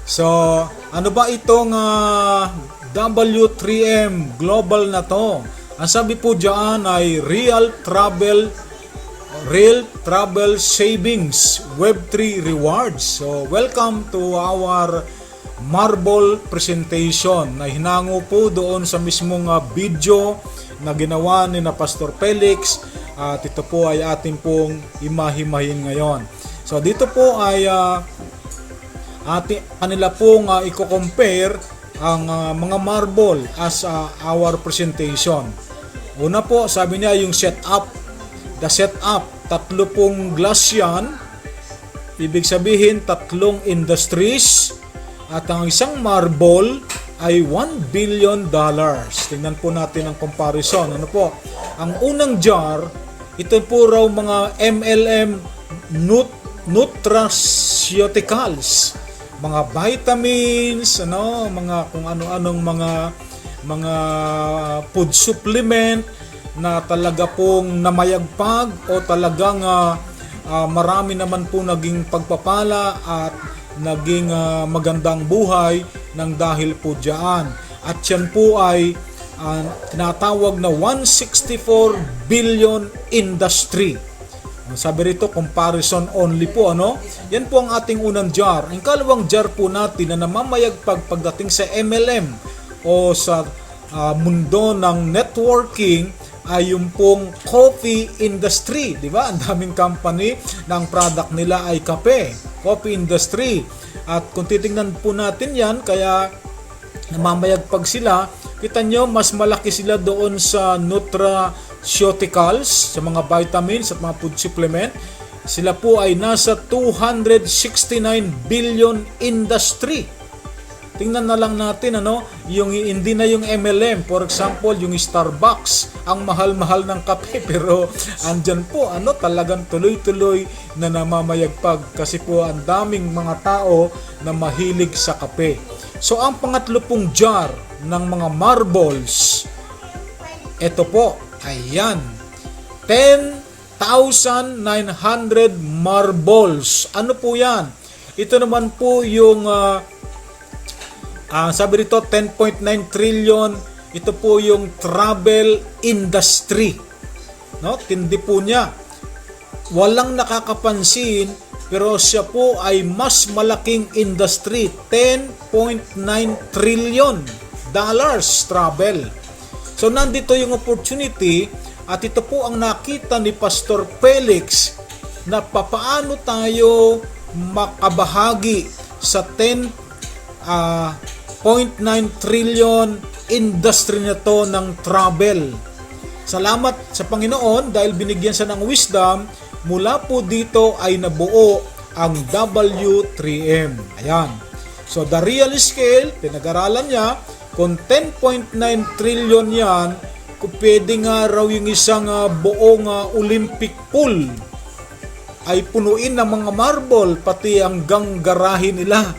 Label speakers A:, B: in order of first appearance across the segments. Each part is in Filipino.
A: So, ano ba itong W3M Global na to? Ang sabi po diyan ay Real Travel Savings Web3 Rewards. So, welcome to our Marble presentation na hinango po doon sa mismong video na ginawa ni na Pastor Felix, at ito po ay ating pong imahimahin ngayon. So, dito po ay kanila pong i-compare ang mga marble as our presentation. Una po, sabi niya yung setup. The setup, tatlo pong glass yan. Ibig sabihin, tatlong industries. At ang isang marble ay $1 billion. Tingnan po natin ang comparison. Ano po? Ang unang jar, ito po raw mga MLM nutraceuticals, mga vitamins, mga kung ano-anong mga food supplement na talaga pong namayagpag o talagang marami naman po naging pagpapala at naging magandang buhay ng dahil po diyan. At yan po ay tinatawag na 164 billion industry. Sabi rito, comparison only po, Yan po ang ating unang jar. Ang kalawang jar po natin na namamayagpag pagdating sa MLM o sa mundo ng networking ay yung pong coffee industry, di ba? Ang daming company na ang product nila ay kape, coffee industry. At kung titingnan po natin yan, kaya namamayagpag sila, kita nyo, mas malaki sila doon sa nutraceuticals, sa mga vitamins at mga food supplement. Sila po ay nasa 269 billion industry. Tingnan na lang natin, yung hindi na yung MLM. For example, yung Starbucks, ang mahal-mahal ng kape, pero andyan po, talagang tuloy-tuloy na namamayagpag kasi po ang daming mga tao na mahilig sa kape. So, ang pangatlo pong jar ng mga marbles, ito po, ayan, 10,900 marbles. Ano po yan? Ito naman po yung sabi rito 10.9 trillion. Ito po yung travel industry. Tindi po niya. Walang nakakapansin, pero siya po ay mas malaking industry. 10.9 trillion dollars travel. So nandito yung opportunity, at ito po ang nakita ni Pastor Felix na papaano tayo makabahagi sa 10.9 trillion industry na to ng travel. Salamat sa Panginoon dahil binigyan siya ng wisdom. Mula po dito ay nabuo ang W3M. Ayan. So the real scale, pinag-aralan niya, kung 10.9 trillion yan, kung pwede nga raw yung isang buong Olympic pool ay punuin ng mga marble, pati hanggang garahe nila,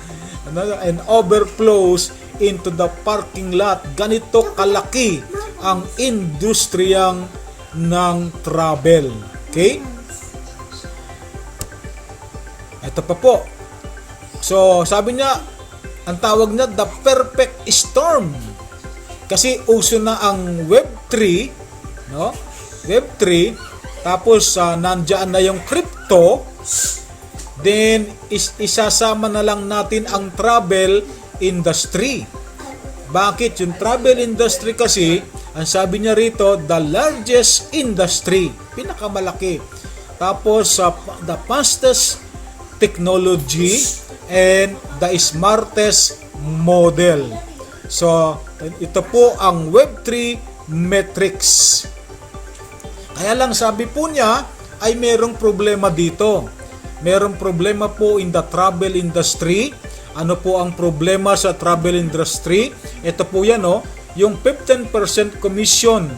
A: and overflows into the parking lot. Ganito kalaki ang industriyang ng travel. Okay? Ito pa po. So, sabi niya, ang tawag niya, the perfect storm. Kasi uso na ang Web3, Web3, tapos nandiyan na yung crypto, then isasama na lang natin ang travel industry. Bakit? Yung travel industry kasi, ang sabi niya rito, the largest industry, pinakamalaki. Tapos the fastest technology and the smartest model. So ito po ang Web3 metrics. Kaya lang sabi po niya ay merong problema dito. Merong problema po in the travel industry. Ano po ang problema sa travel industry? Ito po yan, yung 15% commission.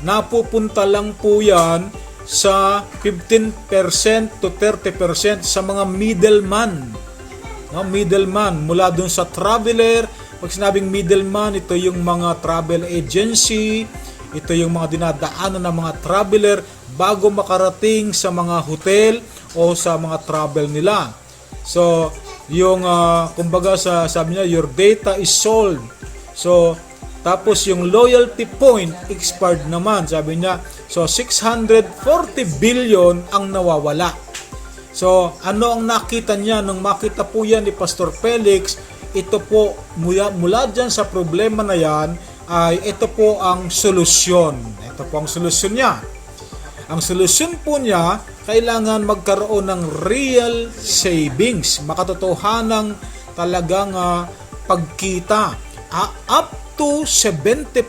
A: Napupunta lang po yan sa 15% to 30% sa mga middleman. Middleman, mula dun sa traveler. Pag sinabing middleman, ito yung mga travel agency, ito yung mga dinadaanan ng mga traveler bago makarating sa mga hotel o sa mga travel nila. So, yung kumbaga sabi niya, your data is sold. So tapos yung loyalty point expired naman, sabi niya. So 640 billion ang nawawala. So ano ang nakita niya nung makita po yan ni Pastor Felix? Ito po mula dyan sa problema na yan ay ito po ang solusyon. Ito po ang solusyon niya. Ang solusyon po niya, kailangan magkaroon ng real savings, makatotohanang talagang pagkita. Up to 70%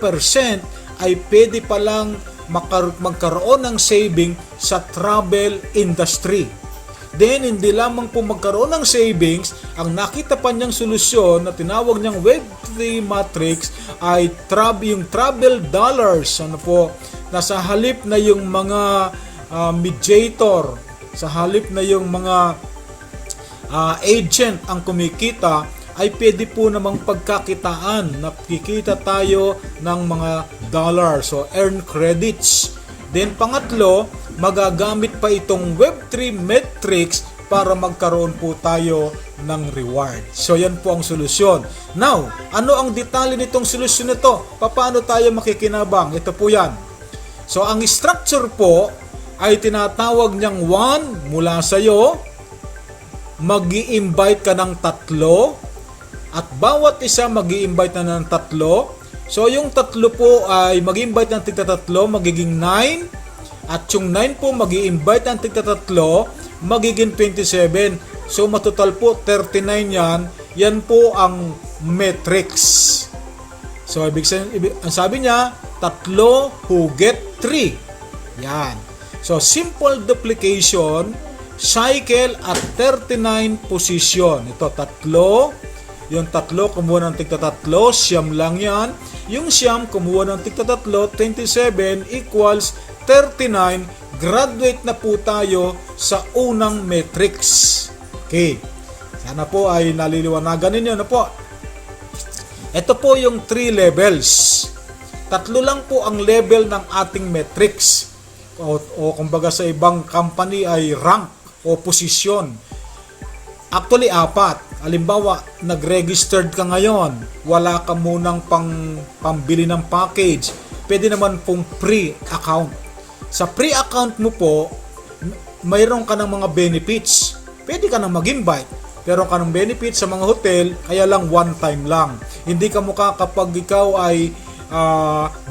A: ay pwede palang magkaroon ng saving sa travel industry. Then, hindi lamang po magkaroon ng savings, ang nakita pa niyang solusyon na tinawag niyang Web3 Matrix ay yung travel dollars. Ano po, nasa halip na yung mga mediator, sa halip na yung mga agent ang kumikita, ay pwede po namang pagkakitaan na kikita tayo ng mga dollars, so earn credits. Then pangatlo, magagamit pa itong Web3 Matrix para magkaroon po tayo ng reward. So yan po ang solusyon. Now, ano ang detalye nitong solusyon nito? Paano tayo makikinabang? Ito po yan. So ang structure po ay tinatawag niyang 1 mula sa iyo, mag-i-invite ka ng 3, at bawat isa mag-i-invite na ng 3. So yung 3 po ay mag-i-invite ng tigta-3, magiging 9. At yung 9 po mag-i-invite ng tigta-3, magiging 27. So matotal po 39 yan. Yan po ang matrix. So ibig sabihin, ang sabi niya, 3 who get 3. Yan. So simple duplication, cycle at 39 position. Ito 3. Yung 3 kumuha ng tigta-3, siyam lang yan. Yung siyam kumuha ng tigta-3, 27 equals 39. Graduate na po tayo sa unang matrix. Okay. Sana po ay naliliwanagan ninyo. Ano po? Ito po yung 3 levels. 3 lang po ang level ng ating matrix. O kumbaga sa ibang company ay rank o posisyon. Actually, 4. Halimbawa, nag-registered ka ngayon, wala ka munang pambili ng package, pwede naman pong pre-account. Sa pre-account mo po, mayroon ka ng mga benefits. Pwede ka nang mag-invite. Pero ka ng benefits sa mga hotel, kaya lang one time lang. Hindi ka mukha kapag ikaw ay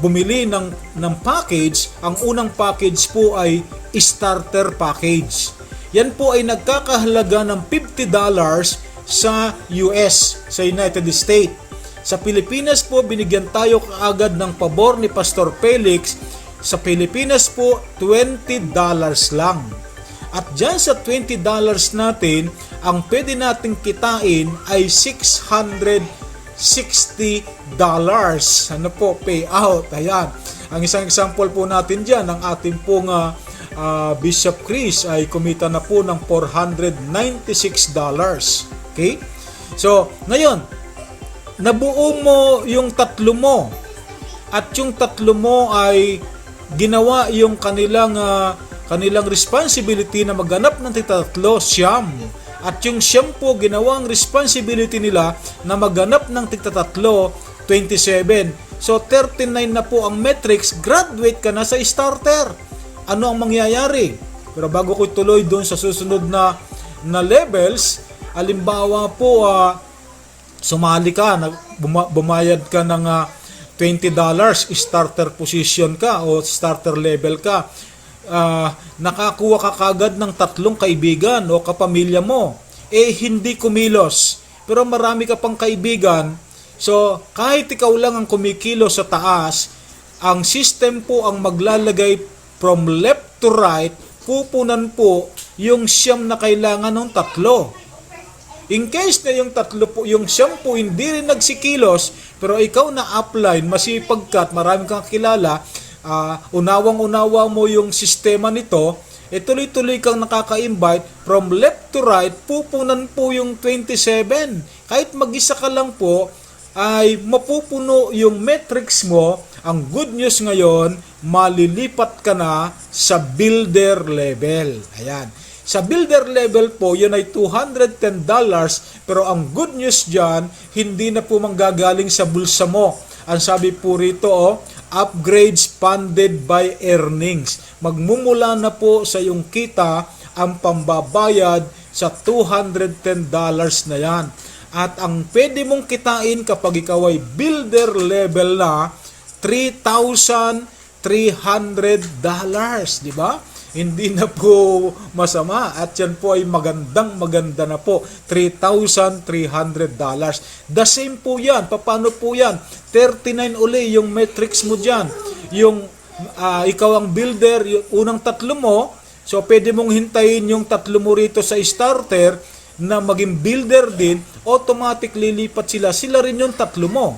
A: bumili ng package, ang unang package po ay starter package. Yan po ay nagkakahalaga ng $50 sa US, sa United States. Sa Pilipinas po, binigyan tayo kaagad ng pabor ni Pastor Felix. Sa Pilipinas po, $20 lang. At dyan sa $20 natin, ang pwede nating kitain ay $660. Ano po, payout. Ayan. Ang isang example po natin dyan, ang ating pong Bishop Chris ay kumita na po ng $496. Okay? So, ngayon, nabuo mo yung 3 mo. At yung 3 mo ay ginawa yung kanilang responsibility na maghanap ng tig-3, siyam. At yung siyam po, ginawang responsibility nila na maghanap ng tig-3, 27. So, 39 na po ang metrics, graduate ka na sa starter. Ano ang mangyayari? Pero bago ko tuloy doon sa susunod na levels, halimbawa po, sumali ka, bumayad ka ng $20, starter position ka o starter level ka. Nakakuha ka kagad ng 3 kaibigan o kapamilya mo. Hindi kumilos. Pero marami ka pang kaibigan. So, kahit ikaw lang ang kumikilos sa taas, ang system po ang maglalagay from left to right, pupunan po yung siyam na kailangan ng 3. In case na yung 3 po, yung siyam po hindi rin nagsikilos, pero ikaw na upline, masipag ka at marami kang kilala, unawang-unawa mo yung sistema nito, tuloy-tuloy kang nakaka-invite, from left to right, pupunan po yung 27. Kahit mag-isa ka lang po, ay mapupuno yung metrics mo. Ang good news ngayon, malilipat ka na sa builder level. Ayan. Sa builder level po, yun ay $210, pero ang good news dyan, hindi na po manggagaling sa bulsa mo. Ang sabi po rito, upgrades funded by earnings. Magmumula na po sa iyong kita ang pambabayad sa $210 na yan. At ang pwede mong kitain kapag ikaw ay builder level na, $3,300, di ba? Hindi na po masama at yan po ay maganda na po, $3,300. The same po yan. Paano po yan? 39 uli yung metrics mo dyan. Yung ikaw ang builder, yung unang tatlo mo, so pwede mong hintayin yung tatlo mo rito sa starter na maging builder din, automatic lilipat sila. Sila rin yung tatlo mo.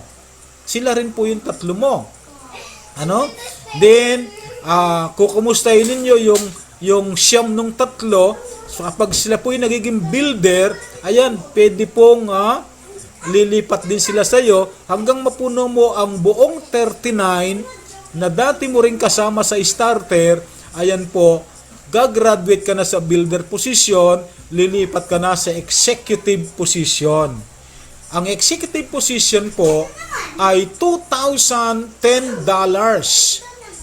A: Sila rin po yung tatlo mo. Then, kukumustahin ninyo yung siyam nung tatlo. So, kapag sila po yung nagiging builder, ayan, pwede pong lilipat din sila sa iyo hanggang mapuno mo ang buong 39 na dati mo rin kasama sa starter. Ayan po, gagraduate ka na sa builder position, lilipat ka na sa executive position. Ang executive position po ay $2,010.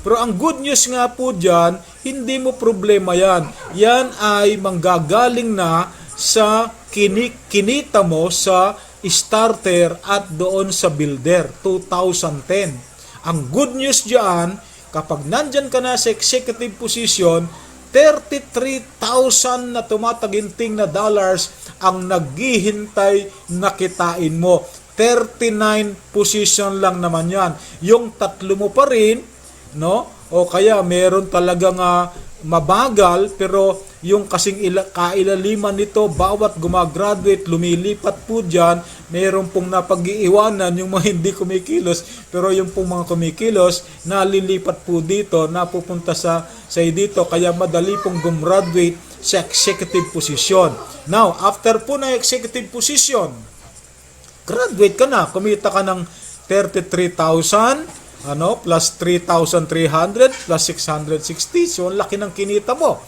A: Pero ang good news nga po dyan, hindi mo problema yan. Yan ay manggagaling na sa kinita mo sa starter at doon sa builder, 2010. Ang good news dyan, kapag nandyan ka na sa executive position, 33,000 na tumataginting na dollars ang naghihintay na kitain mo. 39 position lang naman yan. Yung tatlo mo pa rin, no? O kaya meron talagang mabagal, pero yung kasing kailaliman nito, bawat gumagraduate, lumilipat po dyan, meron pong napag-iiwanan yung mga hindi kumikilos, pero yung pong mga kumikilos, nalilipat po dito, napupunta sa dito, kaya madali pong gumraduate sa executive position. Now, after po na executive position, graduate ka na, kumita ka ng 33,000, plus 3,300 plus 660. So, ang laki ng kinita mo.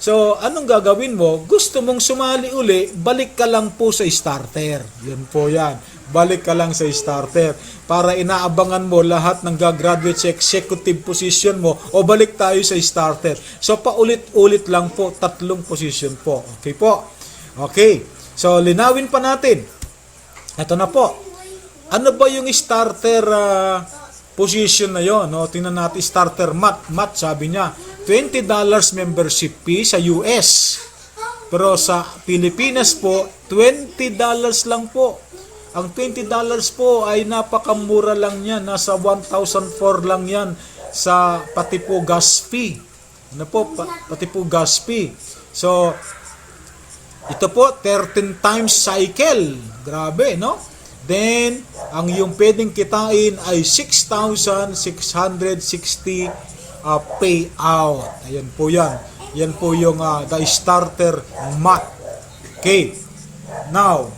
A: So, anong gagawin mo? Gusto mong sumali uli, balik ka lang po sa starter. Yan po yan. Balik ka lang sa starter. Para inaabangan mo lahat ng gagraduate sa executive position mo, o balik tayo sa starter. So, paulit-ulit lang po, 3 position po. Okay po? Okay. So, linawin pa natin. Ito na po. Ano ba yung starter position na yon? Tingnan natin starter mat, sabi niya $20 membership fee sa US, pero sa Pilipinas po $20 lang po. Ang $20 po ay napakamura lang yan, nasa 1,004 lang yan sa pati po gas fee. Pati po gas fee. So ito po 13 times cycle, grabe, no? Then, ang yung pwedeng kitain ay 6,660 payout. Ayan po yan. Yan po yung the starter mat. Okay. Now,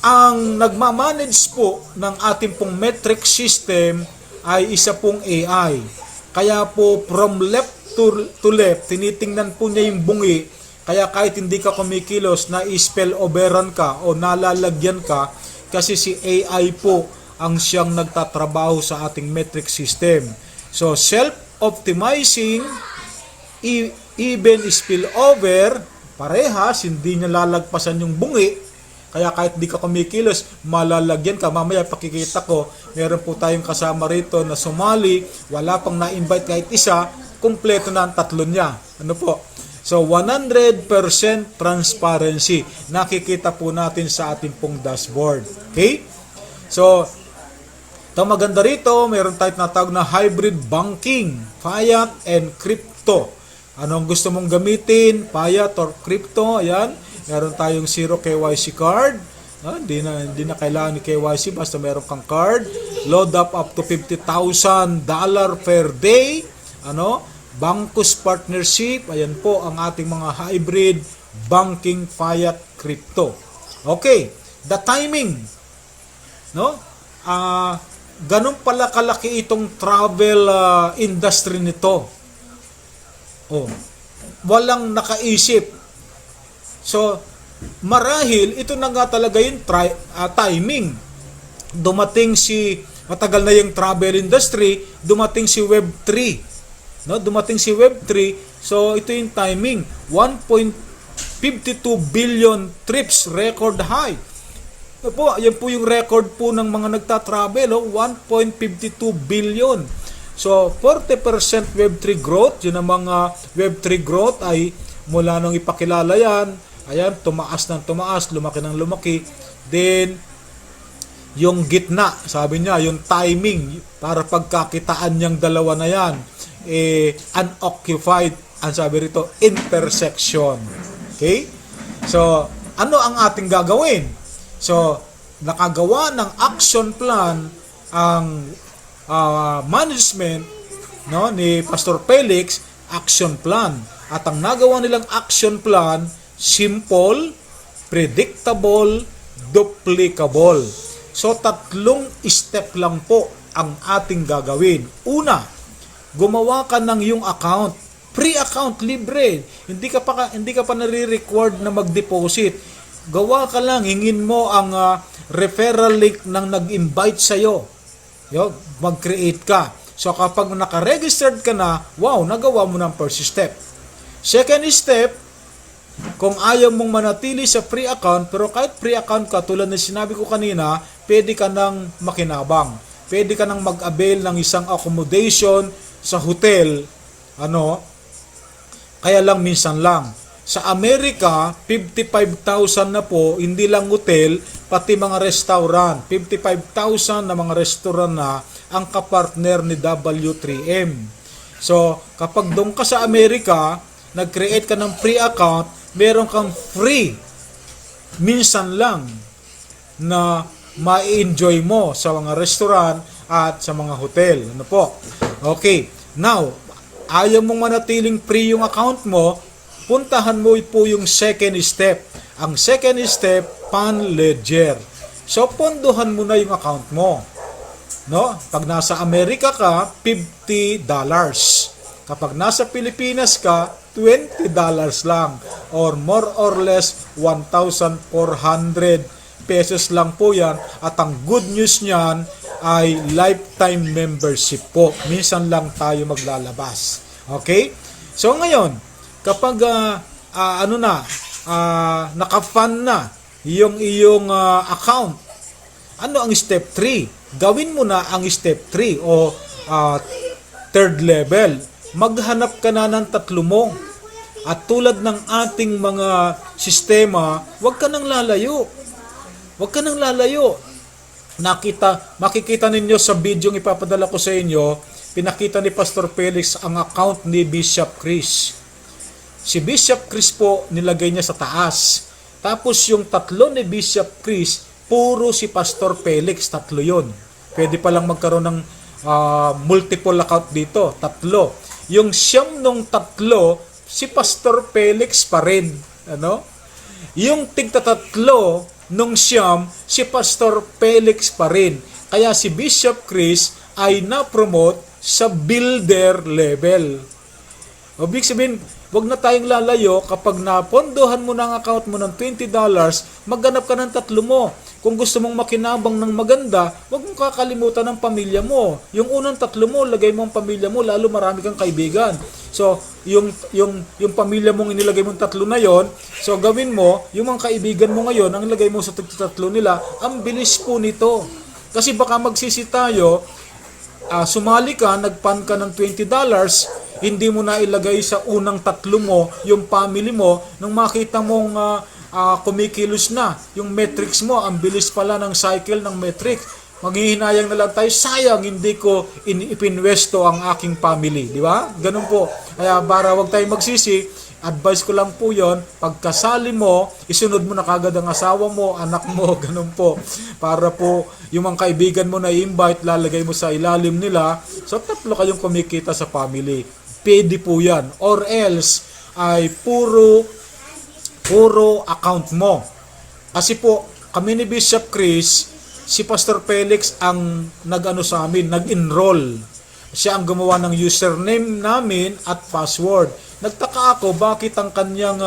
A: ang nagmamanage po ng ating pong metric system ay isa pong AI. Kaya po from left to left, tinitingnan po niya yung bungi. Kaya kahit hindi ka kumikilos, na-spell overan ka o nalalagyan ka, kasi si AI po ang siyang nagtatrabaho sa ating metric system. So, self-optimizing, even spillover, parehas, hindi niya lalagpasan yung bungi. Kaya kahit di ka kumikilos, malalagyan ka. Mamaya pakikita ko, meron po tayong kasama rito na sumali, wala pang na-invite kahit isa, kumpleto na ang 3 niya. Ano po? So, 100% transparency. Nakikita po natin sa ating pong dashboard. Okay? So, ito maganda rito, meron tayong natawag na hybrid banking, fiat and crypto. Anong gusto mong gamitin? Fiat or crypto? Ayan. Meron tayong 0 KYC card. Hindi na kailangan ni KYC, basta meron kang card. Load up to $50,000 per day. Bancos partnership, ayan po ang ating mga hybrid banking, fiat, crypto. Okay, the timing, no? Ganun pala kalaki itong travel industry nito. walang nakaisip. So, marahil, ito na nga talaga yung timing. Matagal na yung travel industry, dumating si Web3. No? Dumating si Web3, so ito yung timing. 1.52 billion trips, record high. Yan po yung record po ng mga nagta-travel, 1.52 billion. So, 40% Web3 growth, yun ang mga Web3 growth ay mula nung ipakilala yan, ayan, tumaas ng tumaas, lumaki ng lumaki. Then, yung gitna, sabi niya, yung timing para pagkakitaan niyang dalawa na yan, unoccupied, ang sabi rito, intersection. Okay? So, ano ang ating gagawin? So, nakagawa ng action plan ang management, no, ni Pastor Felix, action plan. At ang nagawa nilang action plan, simple, predictable, duplicable. So, 3 step lang po ang ating gagawin. Una, gumawa ka ng iyong account. Free account, libre. Hindi ka pa nare-record na mag-deposit. Gawa ka lang, hingin mo ang referral link ng nag-invite sa'yo. Mag-create ka. So, kapag naka-registered ka na, wow, nagawa mo ng first step. Second step, kung ayaw mong manatili sa free account, pero kahit free account ka, tulad ng sinabi ko kanina, pwede ka nang makinabang. Pwede ka nang mag-avail ng isang accommodation sa hotel. Kaya lang minsan lang. Sa Amerika, 55,000 na po, hindi lang hotel, pati mga restaurant. 55,000 na mga restaurant na ang kapartner ni W3M. So, kapag doon ka sa Amerika, nag-create ka ng free account, meron kang free, minsan lang, na ma-enjoy mo sa mga restaurant at sa mga hotel. Ano po? Okay. Now, ayaw mong manatiling free yung account mo, puntahan mo po yung second step. Ang second step, Pan-Ledger. So, pondohan mo na yung account mo. No? Pag nasa Amerika ka, $50. Kapag nasa Pilipinas ka, $20 lang. Or more or less, 1,400 pesos lang po yan. At ang good news niyan ay lifetime membership po. Minsan lang tayo maglalabas. Okay? So, ngayon, kapag naka-fund na yung iyong account, ano ang step 3? Gawin mo na ang step 3 o third level. Maghanap ka na ng 3 mo. At tulad ng ating mga sistema, huwag ka nang lalayo. Huwag ka nang lalayo. Makikita ninyo sa video yung ipapadala ko sa inyo, pinakita ni Pastor Felix ang account ni Bishop Chris. Si Bishop Chris po, nilagay niya sa taas. Tapos yung 3 ni Bishop Chris, puro si Pastor Felix, 3 yun. Pwede palang magkaroon ng multiple account dito, 3. Yung siyam nung 3, si Pastor Felix pa rin. Yung tigta-3 nung siyam, si Pastor Felix pa rin. Kaya si Bishop Chris ay na-promote sa builder level. Ibig sabihin, wag na tayong lalayo. Kapag napondohan mo ng account mo ng $20, maghanap ka ng 3 mo. Kung gusto mong makinabang ng maganda, wag mong kakalimutan ng pamilya mo. Yung unang 3 mo, lagay mo ang pamilya mo, lalo marami kang kaibigan. So, yung pamilya mong inilagay mong 3 na yon, so gawin mo, yung mga kaibigan mo ngayon, ang ilagay mo sa 3 nila, ang bilis po nito. Kasi baka magsisi tayo, sumali ka, nagpan ka ng $20, hindi mo na ilagay sa unang 3 mo, yung family mo, nung makita mong kumikilos na, yung metrics mo, ang bilis pala ng cycle ng metrics. Maghihinayang na lang tayo, sayang, hindi ko ipinwesto ang aking family. Di ba? Ganun po. Kaya para wag tayo magsisi, advice ko lang po yon, pagkasali mo, isunod mo na kagad ang asawa mo, anak mo, ganun po. Para po, yung mga kaibigan mo na i-invite, lalagay mo sa ilalim nila, so 3 kayong kumikita sa family. Pwede po yan. Or else, ay puro account mo. Kasi po, kami ni Bishop Chris, si Pastor Felix ang nag-enroll. siya ang gumawa ng username namin at password. Nagtaka ako bakit ang kanyang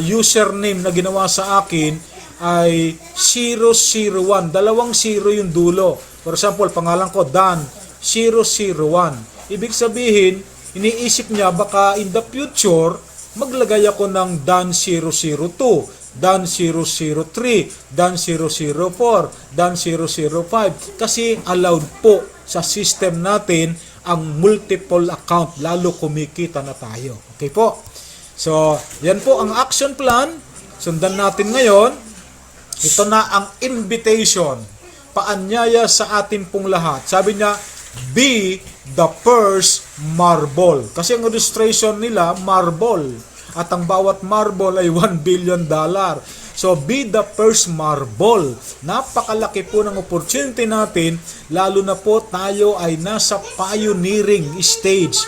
A: username na ginawa sa akin ay 001. Dalawang 0 yung dulo. For example, pangalan ko Dan 001. Ibig sabihin, iniisip niya baka in the future, maglagay ako ng Dan 002, Dan 003, Dan 004, Dan 005. Kasi allowed po sa system natin ang multiple account, lalo kumikita na tayo. Okay po? So, yan po ang action plan. Sundan natin ngayon. Ito na ang invitation. Paanyaya sa atin pong lahat. Sabi niya, be the first marble. Kasi ang registration nila, marble. At ang bawat marble ay $1 billion. So, be the first marble. Napakalaki po ng opportunity natin, lalo na po tayo ay nasa pioneering stage.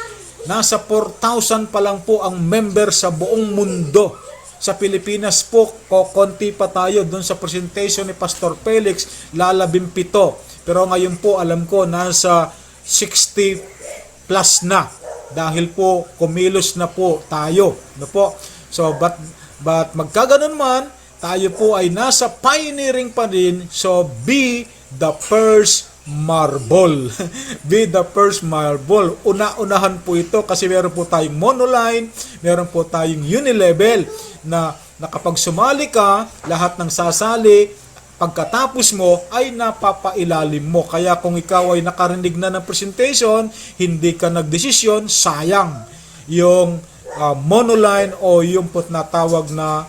A: Nasa 4,000 pa lang po ang member sa buong mundo. Sa Pilipinas po, konti pa tayo doon sa presentation ni Pastor Felix, lalabing 7. Pero ngayon po, alam ko, nasa 60 plus na. Dahil po, kumilos na po tayo. No po? So, but magkaganon man, tayo po ay nasa pioneering pa din. So, be the first marble. Be the first marble. Una-unahan po ito kasi meron po tayong monoline, meron po tayong unilevel na kapag sumali ka, lahat ng sasali, pagkatapos mo ay napapailalim mo. Kaya kung ikaw ay nakarinig na ng presentation, hindi ka nagdesisyon, sayang yung monoline o yung natawag na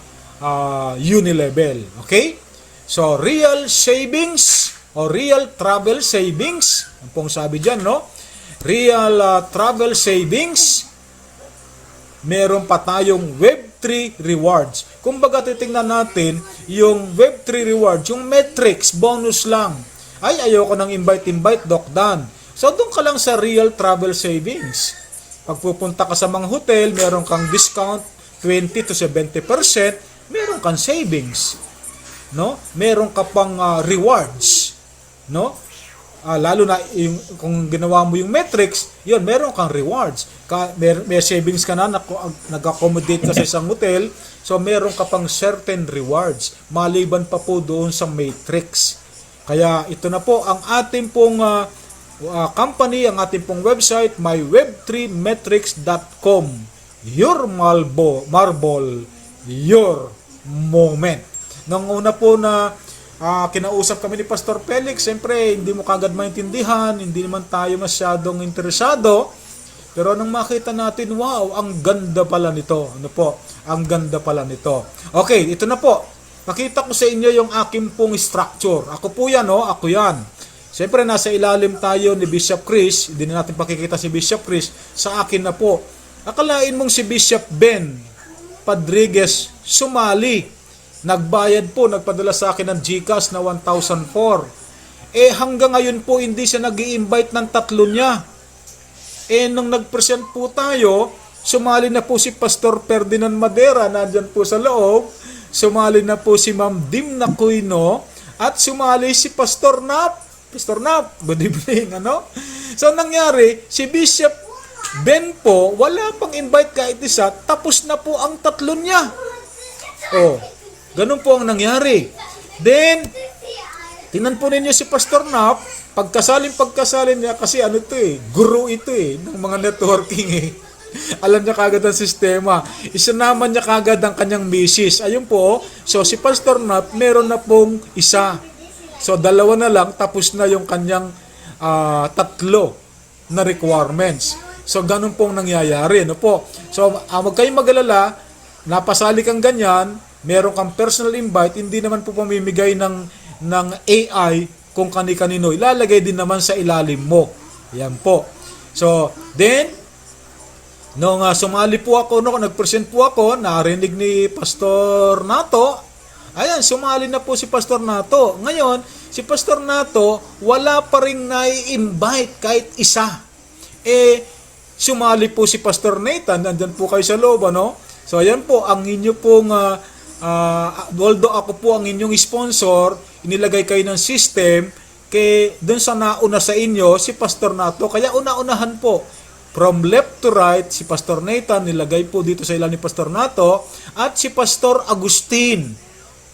A: unilevel. Okay? So, real savings o real travel savings. Ang pong sabi dyan, no? Real travel savings. Meron pa tayong Web3 rewards. Kung baga titingnan natin, yung Web3 rewards, yung metrics, bonus lang. Ay, ayoko nang invite, Doc Dan. So, doon ka lang sa real travel savings. Pag pupunta ka sa mga hotel, meron kang discount 20 to 70%, meron kang savings. No? Meron ka pang rewards. No? Lalo na yung, kung ginawa mo yung metrics, yun, meron kang rewards. May savings ka na, nag-accommodate ka sa isang hotel, so meron ka pang certain rewards. Maliban pa po doon sa matrix. Kaya ito na po ang ating pong company, ang ating pong website, myweb3metrics.com. Your marble, your moment. Nung una po na kinausap kami ni Pastor Felix, siyempre hindi mo kagad maintindihan, hindi naman tayo masyadong interesado. Pero nung makita natin, wow, ang ganda pala nito. Ano po? Ang ganda pala nito. Okay, ito na po. Pakita ko sa inyo yung aking pong structure. Ako po yan, no? Ako yan. Siyempre, nasa ilalim tayo ni Bishop Chris. Hindi na natin pakikita si Bishop Chris. Sa akin na po. Akalain mong si Bishop Ben Padriguez sumali. Nagbayad po, nagpadala sa akin ng GCash na 1,004. Hanggang ngayon po, hindi siya nag-i-invite ng 3 niya. Nung nag-present po tayo, sumali na po si Pastor Ferdinand Madera, nandyan po sa loob. Sumali na po si Ma'am Dimna Cuino, at sumali si Pastor Nap. Pastor Nap, good evening, ano? So, nangyari, si Bishop Ben po, wala pang invite kahit isa, tapos na po ang 3 niya. Ganun po ang nangyari. Then, tingnan po ninyo si Pastor Nap, pagkasalin niya, kasi guru ito ng mga networking Alam niya kagad ang sistema. Isinama niya kagad ang kanyang misis. Ayun po, so si Pastor Nap, meron na pong isa. So, 2 na lang, tapos na yung kanyang 3 na requirements. So, ganun pong nangyayari. No po? So, wag kayong mag-alala, napasali kang ganyan, meron kang personal invite, hindi naman po pamimigay ng AI kung kani-kanino. Ilalagay din naman sa ilalim mo. Yan po. So, then, nung sumali po ako, nag-present po ako, narinig ni Pastor Nato, ayan, sumali na po si Pastor Nato. Ngayon, si Pastor Nato, wala pa rin nai-invite kahit isa. Sumali po si Pastor Nathan, nandyan po kayo sa loob, ano? So, ayan po, ang inyo pong although ako po ang inyong sponsor, inilagay kayo ng system, kay dun sa nauna sa inyo, si Pastor Nato, kaya una-unahan po. From left to right, si Pastor Nathan, nilagay po dito sa ilalim ni Pastor Nato, at si Pastor Agustin.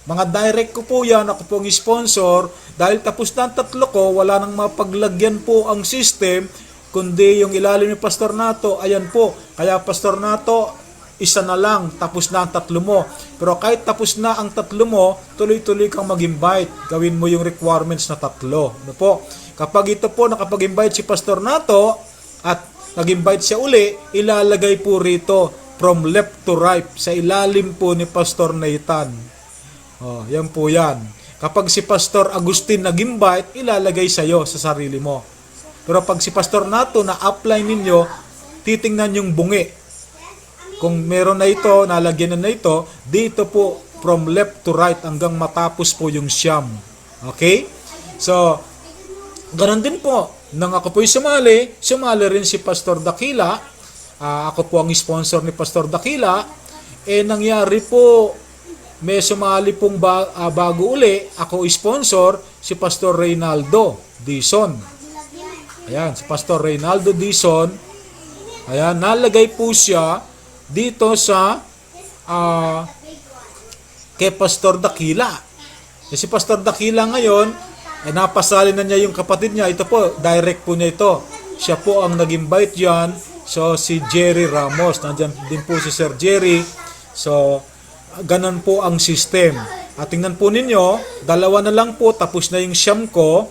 A: Mga direct ko po yan, ako pong sponsor, dahil tapos na ang tatlo ko, wala nang mapaglagyan po ang system, kundi yung ilalim ni Pastor Nato, ayan po. Kaya Pastor Nato, isa na lang, tapos na ang tatlo mo. Pero kahit tapos na ang tatlo mo, tuloy-tuloy kang mag-invite. Gawin mo yung requirements na tatlo. Ano po? Kapag ito po nakapag-invite si Pastor Nato, at nag-invite siya uli, ilalagay po rito from left to right sa ilalim po ni Pastor Nathan. Oh, yan po yan. Kapag si Pastor Agustin nag-invite, ilalagay sa iyo sa sarili mo. Pero pag si Pastor Nato na-apply ninyo, titingnan yung bungi. Kung meron na ito, nalagyan na ito, dito po from left to right hanggang matapos po yung siyam. Okay? So, ganun din po. Nang ako po'y sumali rin si Pastor Dakila. Ako po ang sponsor ni Pastor Dakila. Nangyari po, may sumali pong bago uli. Ako sponsor, si Pastor Reynaldo Dizon. Ayan, si Pastor Reynaldo Dizon. Ayan, nalagay po siya dito sa kay Pastor Dakila. Si Pastor Dakila ngayon, napasali na niya yung kapatid niya. Ito po, direct po niya ito. Siya po ang nag-invite yan. So, si Jerry Ramos. Nandiyan din po si Sir Jerry. So, ganun po ang system. At tingnan po ninyo, dalawa na lang po, tapos na yung siyam ko.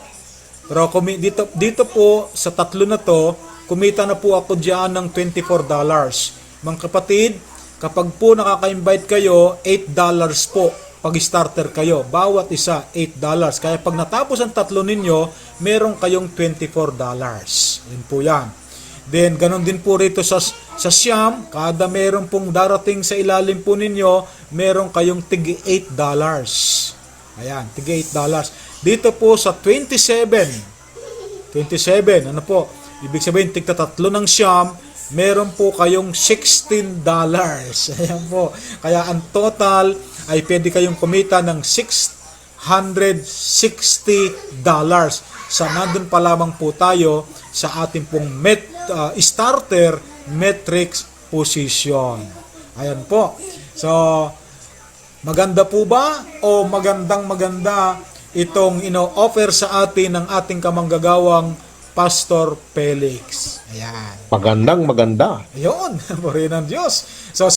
A: Pero dito po, sa tatlo na to, kumita na po ako diyan ng $24. Mga kapatid, kapag po nakaka-invite kayo, $8 po pag starter kayo. Bawat isa, $8. Kaya pag natapos ang tatlo ninyo, meron kayong $24. Yun po yan. Then, ganun din po rito sa siyam, kada meron pong darating sa ilalim po ninyo, meron kayong tig $8. Ayan, tig $8. Dito po sa 27, ano po, ibig sabihin, tig tatlo ng siyam, meron po kayong $16. Ayan po. Kaya ang total ay pwede kayong kumita ng $660. Sa nandun pa lamang po tayo sa ating pong starter metrics position. Ayan po. So, maganda po ba o maganda itong ino-offer sa atin ng ating kamanggagawang Pastor Felix? Ayan.
B: Magandang maganda.
A: Ayun, purihin ng Diyos. So,